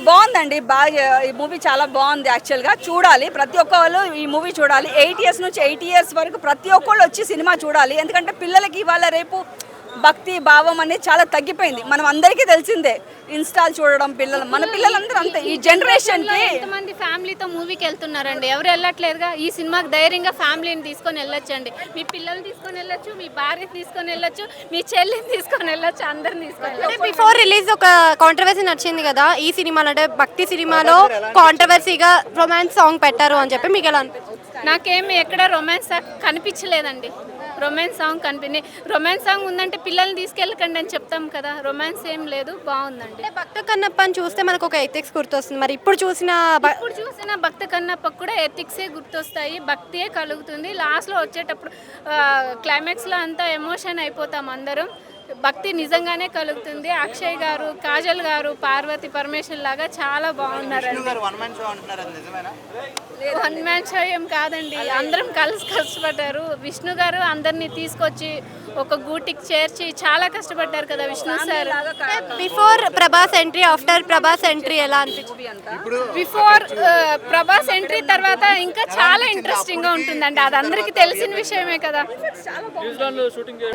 బాగుందండి. బాగా ఈ మూవీ చాలా బాగుంది. యాక్చువల్గా చూడాలి, ప్రతి ఒక్క వాళ్ళు ఈ మూవీ చూడాలి. 8 ఇయర్స్ నుంచి 80 ఇయర్స్ వరకు ప్రతి ఒక్కళ్ళు వచ్చి సినిమా చూడాలి. ఎందుకంటే పిల్లలకి ఇవాళ రేపు భక్తి భావం అనేది చాలా తగ్గిపోయింది. మనం అందరికీ తెలిసిందే, ఇన్స్టాల్ చూడడం పిల్లలు, మన పిల్లలందరూ అంతే. ఈ జనరేషన్కి ఎంతమంది ఫ్యామిలీతో మూవీకి వెళ్తున్నారండి, ఎవరు వెళ్ళట్లేదుగా. ఈ సినిమాకి ధైర్యంగా ఫ్యామిలీని తీసుకొని వెళ్ళొచ్చండి. మీ పిల్లల్ని తీసుకొని వెళ్ళొచ్చు, మీ భార్యని తీసుకొని వెళ్ళొచ్చు, మీ చెల్లిని తీసుకొని వెళ్ళొచ్చు, అందరిని తీసుకొని వెళ్ళొచ్చు. బిఫోర్ రిలీజ్ ఒక కాంట్రవర్సీ నచ్చింది కదా ఈ సినిమాలో, అంటే భక్తి సినిమాలో కాంట్రవర్సీగా రొమాన్స్ సాంగ్ పెట్టారు అని చెప్పి మీకు ఎలా అనిపించింది? నాకేమి ఎక్కడ రొమాన్స్ కనిపించలేదండి. రొమాన్స్ సాంగ్ ఉందంటే పిల్లల్ని తీసుకెళ్ళకండి అని చెప్తాం కదా, రొమాన్స్ ఏం లేదు, బాగుందండి. అంటే భక్త కన్నప్ప అని చూస్తే మనకు ఒక ఎథిక్స్ గుర్తొస్తుంది. మరి ఇప్పుడు చూసిన భక్త కన్నప్పకు కూడా ఎథిక్సే గుర్తొస్తాయి, భక్తియే కలుగుతుంది. లాస్ట్లో వచ్చేటప్పుడు క్లైమాక్స్లో అంతా ఎమోషన్ అయిపోతాం అందరం. భక్తి నిజంగానే కలుగుతుంది. అక్షయ్ గారు, కాజల్ గారు, పార్వతి పరమేశ్వర్ లాగా చాలా బాగున్నారండి. వన్ మ్యాన్ షో ఏం కాదండి, అందరం కలిసి కష్టపడ్డారు. విష్ణు గారు అందరినీ తీసుకొచ్చి ఒక గూటికి చేర్చి చాలా కష్టపడ్డారు కదా Vishnu sir. Before Prabhas entry, after Prabhas entry ఎలా అనిపించింది? బిఫోర్ ప్రభాస్ ఎంట్రీ తర్వాత ఇంకా చాలా ఇంట్రెస్టింగ్ గా ఉంటుందండి. అది అందరికీ తెలిసిన విషయమే కదా.